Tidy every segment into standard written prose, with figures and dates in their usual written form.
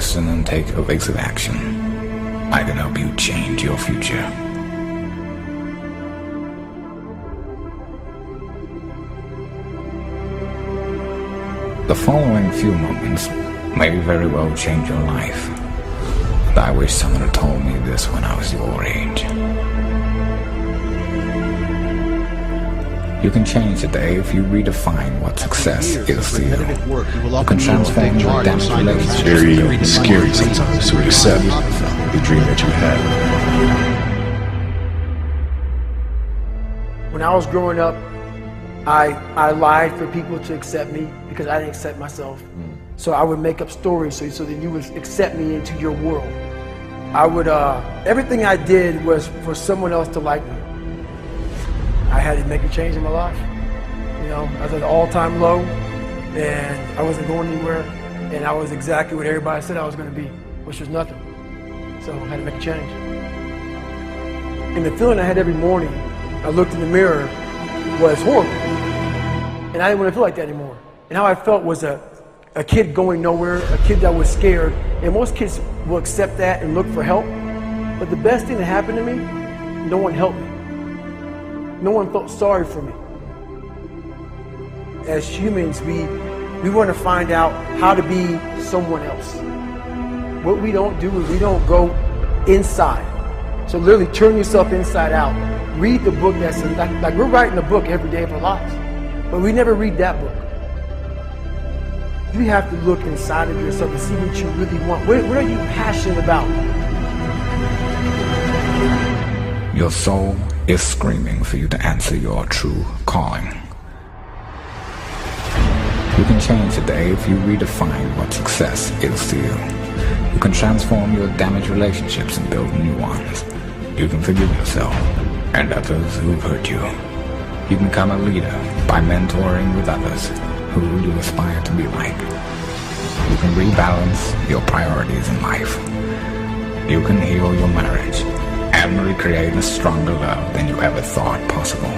listen and take evasive action, I can help you change your future. The following few moments may very well change your life, and I wish someone had told me this when I was your age. You can change the day if you redefine what success is to you. You can transform your damaged relationships. It's very scary sometimes to accept the dream that you have. When I was growing up, I lied for people to accept me because I didn't accept myself. So I would make up stories so that you would accept me into your world. I would, everything I did was for someone else to like me. I had to make a change in my life. You know, I was at an all-time low, and I wasn't going anywhere, and I was exactly what everybody said I was going to be, which was nothing. So I had to make a change. And the feeling I had every morning, I looked in the mirror, was horrible. And I didn't want to feel like that anymore. And how I felt was a kid going nowhere, a kid that was scared. And most kids will accept that and look for help. But the best thing that happened to me, no one helped me. No one felt sorry for me. As humans, we want to find out how to be someone else. What we don't do is we don't go inside. So literally turn yourself inside out. Read the book that's in, like we're writing a book every day of our lives, but we never read that book. You have to look inside of yourself and see what you really want. What are you passionate about? Your soul is screaming for you to answer your true calling. You can change the day if you redefine what success is to you. You can transform your damaged relationships and build new ones. You can forgive yourself and others who've hurt you. You can become a leader by mentoring with others who you aspire to be like. You can rebalance your priorities in life. You can heal your marriage and recreate a stronger love than you ever thought possible.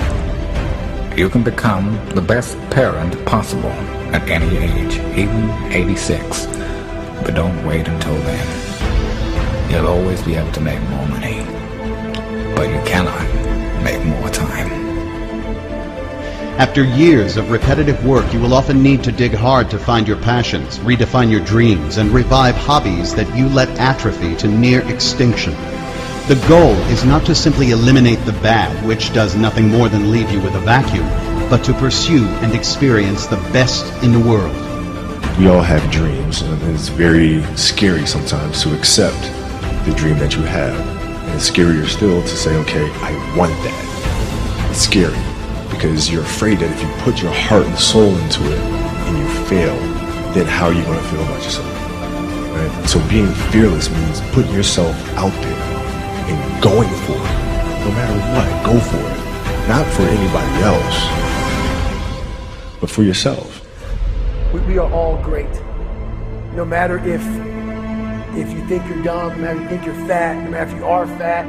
You can become the best parent possible at any age, even 86. But don't wait until then. You'll always be able to make more money, but you cannot make more time. After years of repetitive work, you will often need to dig hard to find your passions, redefine your dreams, and revive hobbies that you let atrophy to near extinction. The goal is not to simply eliminate the bad, which does nothing more than leave you with a vacuum, but to pursue and experience the best in the world. We all have dreams, and it's very scary sometimes to accept the dream that you have. And it's scarier still to say, okay, I want that. It's scary because you're afraid that if you put your heart and soul into it and you fail, then how are you going to feel about yourself? Right? So being fearless means putting yourself out there and going for it. No matter what, go for it. Not for anybody else, but for yourself. We are all great. No matter if you think you're dumb, no matter if you think you're fat, no matter if you are fat,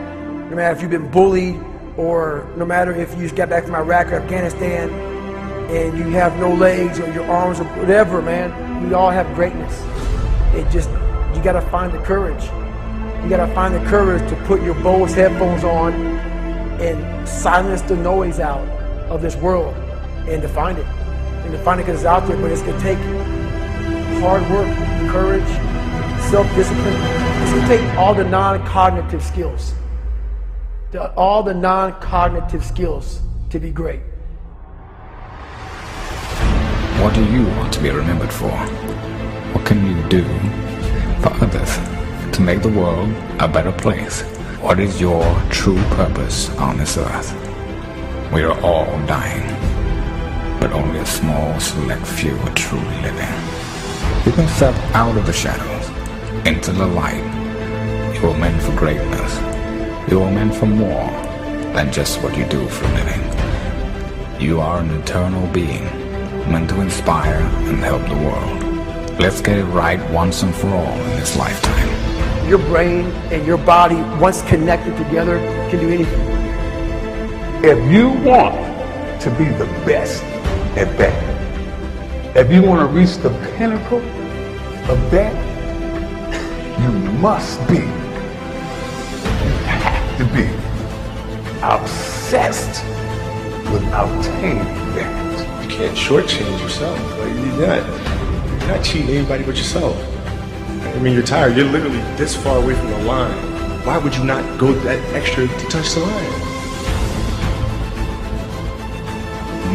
no matter if you've been bullied, or no matter if you just got back from Iraq or Afghanistan and you have no legs or your arms or whatever, man, we all have greatness. It just, you gotta find the courage. You gotta find the courage to put your Bose headphones on and silence the noise out of this world and to find it. And to find it because it's out there, but it's gonna take hard work, courage, self-discipline. It's gonna take all the non-cognitive skills. All the non-cognitive skills to be great. What do you want to be remembered for? What can you do for others to make the world a better place? What is your true purpose on this earth? We are all dying, but only a small select few are truly living. You can step out of the shadows into the light. You are meant for greatness. You are meant for more than just what you do for a living. You are an eternal being, meant to inspire and help the world. Let's get it right once and for all in this lifetime. Your brain and your body, once connected together, can do anything. If you want to be the best at that, if you want to reach the pinnacle of that, You must be, you have to be obsessed with obtaining that. You can't shortchange yourself. Like, you're not cheating anybody but yourself. I mean, you're tired. You're literally this far away from the line. Why would you not go that extra to touch the line?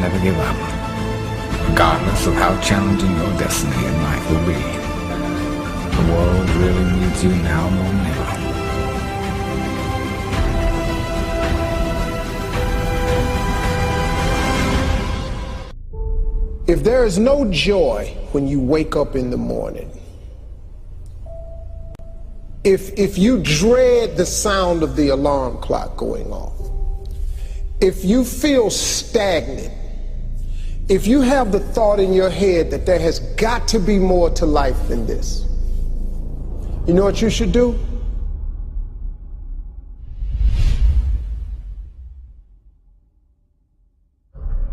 Never give up, regardless of how challenging your destiny in life will be. The world really needs you now more than ever. If there is no joy when you wake up in the morning, if you dread the sound of the alarm clock going off, if you feel stagnant, if you have the thought in your head that there has got to be more to life than this, you know what you should do?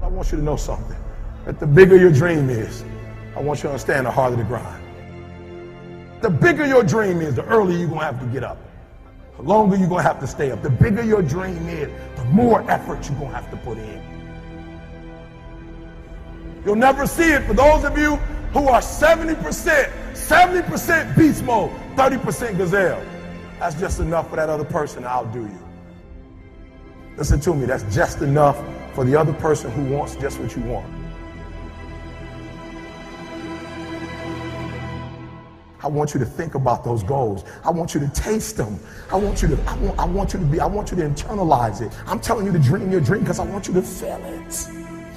I want you to know something, that the bigger your dream is, I want you to understand the harder the grind. The bigger your dream is, the earlier you're going to have to get up. The longer you're going to have to stay up. The bigger your dream is, the more effort you're going to have to put in. You'll never see it for those of you who are 70% beast mode, 30% gazelle. That's just enough for that other person to outdo you. Listen to me, that's just enough for the other person who wants just what you want. I want you to think about those goals. I want you to taste them. I want you to internalize it. I'm telling you to dream your dream because I want you to feel it.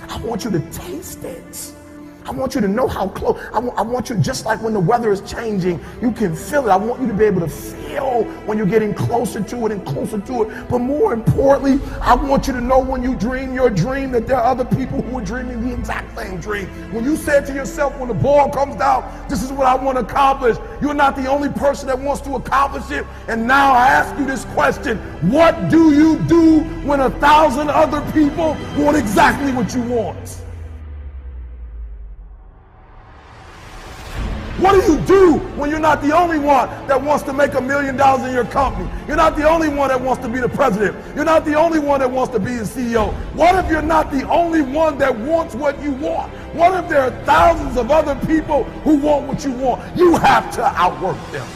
I want you to taste it. I want you to know how close. I want you, just like when the weather is changing, you can feel it. I want you to be able to feel when you're getting closer to it and closer to it. But more importantly, I want you to know when you dream your dream that there are other people who are dreaming the exact same dream. When you say to yourself, when the ball comes down, this is what I want to accomplish, you're not the only person that wants to accomplish it. And now I ask you this question: what do you do when 1,000 other people want exactly what you want? What do you do when you're not the only one that wants to make $1 million in your company? You're not the only one that wants to be the president. You're not the only one that wants to be the CEO. What if you're not the only one that wants what you want? What if there are thousands of other people who want what you want? You have to outwork them.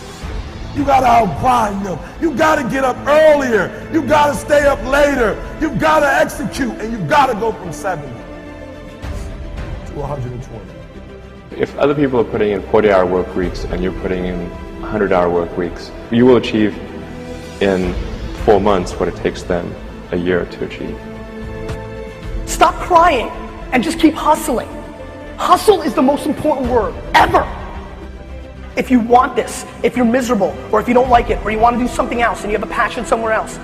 You got to outgrind them. You got to get up earlier. You got to stay up later. You got to execute, and you got to go from 70 to 120. If other people are putting in 40-hour work weeks and you're putting in 100-hour work weeks, you will achieve in 4 months what it takes them a year to achieve. Stop crying and just keep hustling. Hustle is the most important word ever. If you want this, if you're miserable, or if you don't like it, or you want to do something else and you have a passion somewhere else,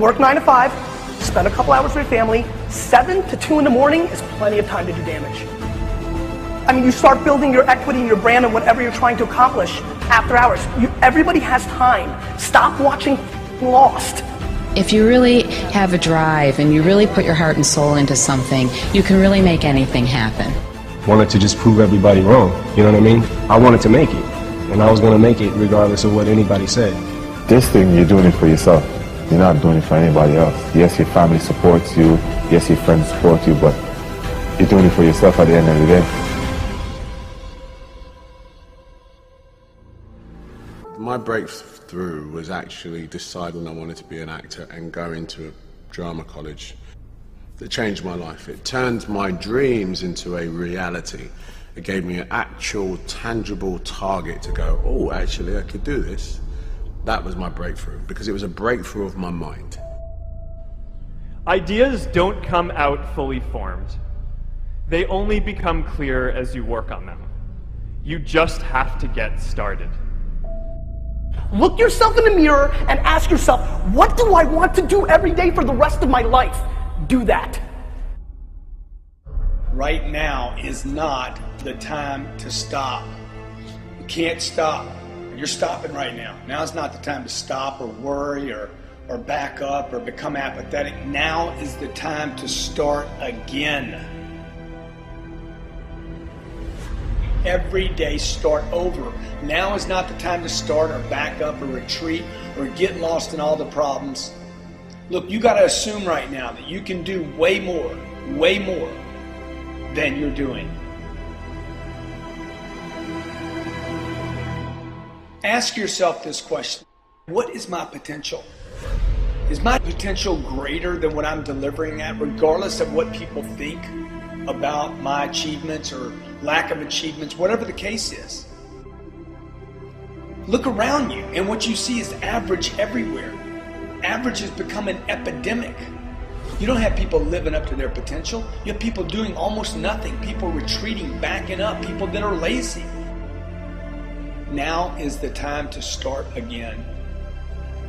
work 9 to 5, spend a couple hours with your family. 7 to 2 in the morning is plenty of time to do damage. I mean, you start building your equity and your brand and whatever you're trying to accomplish after hours. Everybody has time. Stop watching Lost. If you really have a drive and you really put your heart and soul into something, you can really make anything happen. Wanted to just prove everybody wrong, you know what I mean? I wanted to make it, and I was going to make it regardless of what anybody said. This thing, you're doing it for yourself. You're not doing it for anybody else. Yes, your family supports you. Yes, your friends support you, but you're doing it for yourself at the end of the day. My breakthrough was actually deciding I wanted to be an actor and go into a drama college. It changed my life. It turned my dreams into a reality. It gave me an actual, tangible target to go, oh, actually, I could do this. That was my breakthrough, because it was a breakthrough of my mind. Ideas don't come out fully formed. They only become clear as you work on them. You just have to get started. Look yourself in the mirror and ask yourself, what do I want to do every day for the rest of my life? Do that. Right now is not the time to stop. You can't stop. You're stopping right now. Now's not the time to stop or worry or back up or become apathetic. Now is the time to start again. Every day start over. Now is not the time to start or back up or retreat or get lost in all the problems. Look, you got to assume right now that you can do way more than you're doing. Ask yourself this question: what is my potential? Is my potential greater than what I'm delivering at, regardless of what people think about my achievements or lack of achievements, whatever the case is? Look around you, and what you see is average everywhere. Average has become an epidemic. You don't have people living up to their potential. You have people doing almost nothing, people retreating, backing up, people that are lazy. Now is the time to start again.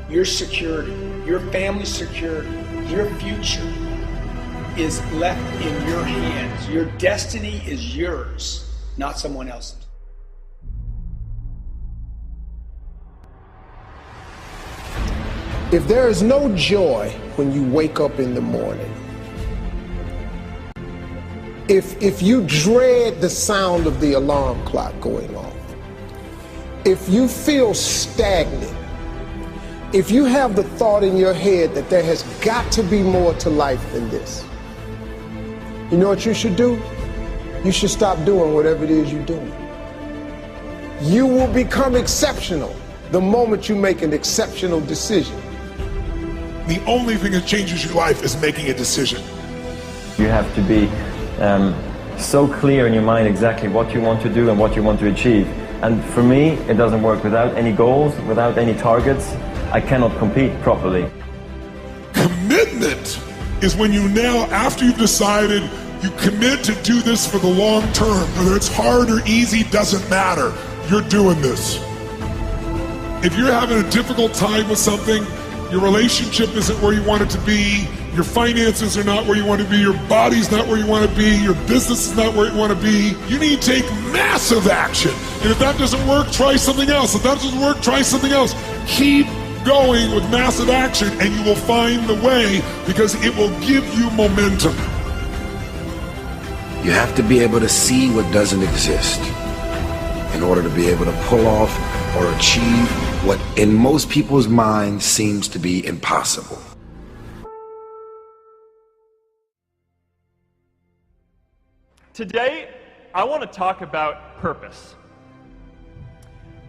Your security, your family's security, your future is left in your hands. Your destiny is yours, not someone else's. If there is no joy when you wake up in the morning, if you dread the sound of the alarm clock going off, if you feel stagnant, if you have the thought in your head that there has got to be more to life than this, you know what you should do? You should stop doing whatever it is you're doing. You will become exceptional the moment you make an exceptional decision. The only thing that changes your life is making a decision. You have to be so clear in your mind exactly what you want to do and what you want to achieve. And for me, it doesn't work without any goals, without any targets. I cannot compete properly. Commitment is when you now, after you've decided, you commit to do this for the long term. Whether it's hard or easy, doesn't matter. You're doing this. If you're having a difficult time with something, your relationship isn't where you want it to be, your finances are not where you want to be, your body's not where you want to be, your business is not where you want to be, you need to take massive action. And if that doesn't work, try something else. If that doesn't work, try something else. Keep going with massive action and you will find the way, because it will give you momentum. You have to be able to see what doesn't exist in order to be able to pull off or achieve what in most people's minds seems to be impossible. Today, I want to talk about purpose.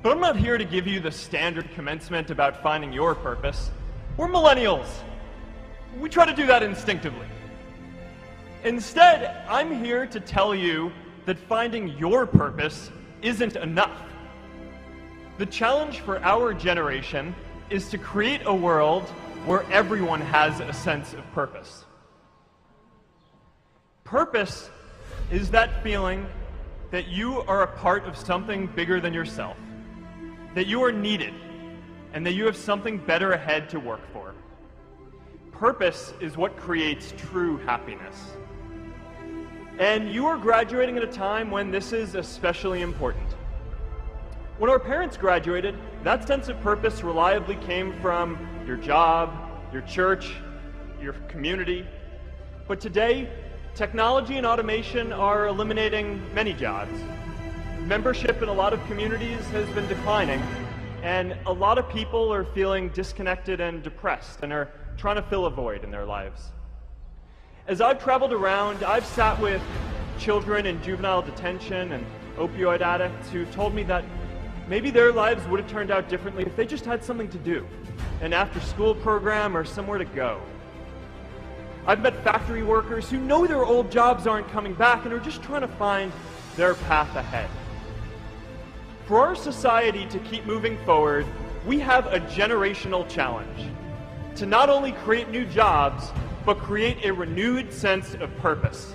But I'm not here to give you the standard commencement about finding your purpose. We're millennials. We try to do that instinctively. Instead, I'm here to tell you that finding your purpose isn't enough. The challenge for our generation is to create a world where everyone has a sense of purpose. Purpose is that feeling that you are a part of something bigger than yourself, that you are needed, and that you have something better ahead to work for. Purpose is what creates true happiness. And you are graduating at a time when this is especially important. When our parents graduated, that sense of purpose reliably came from your job, your church, your community. But today, technology and automation are eliminating many jobs. Membership in a lot of communities has been declining, and a lot of people are feeling disconnected and depressed and are trying to fill a void in their lives. As I've traveled around, I've sat with children in juvenile detention and opioid addicts who told me that maybe their lives would have turned out differently if they just had something to do, an after-school program or somewhere to go. I've met factory workers who know their old jobs aren't coming back and are just trying to find their path ahead. For our society to keep moving forward, we have a generational challenge to not only create new jobs, but create a renewed sense of purpose.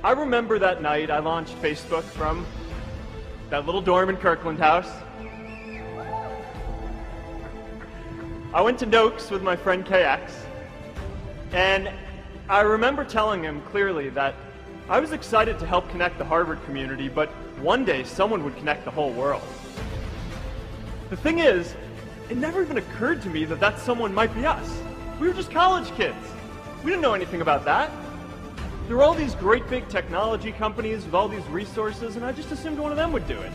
I remember that night I launched Facebook from that little dorm in Kirkland House. I went to Noakes with my friend KX, and I remember telling him clearly that I was excited to help connect the Harvard community, but one day someone would connect the whole world. The thing is, it never even occurred to me that that someone might be us. We were just college kids. We didn't know anything about that. There were all these great big technology companies with all these resources, and I just assumed one of them would do it.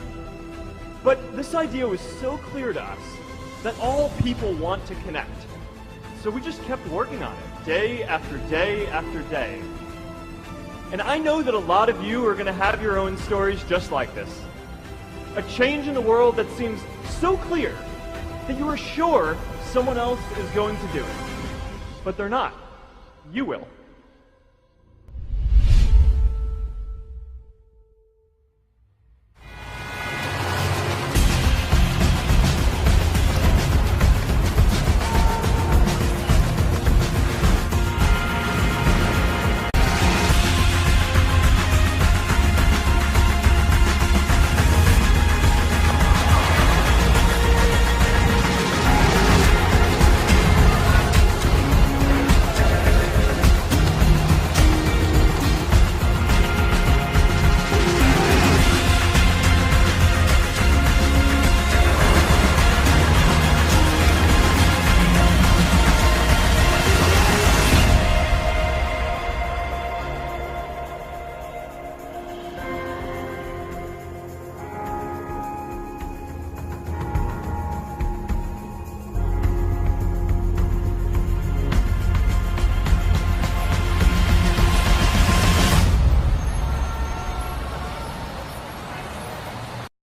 But this idea was so clear to us that all people want to connect. So we just kept working on it, day after day after day. And I know that a lot of you are going to have your own stories just like this. A change in the world that seems so clear that you are sure someone else is going to do it. But they're not. You will.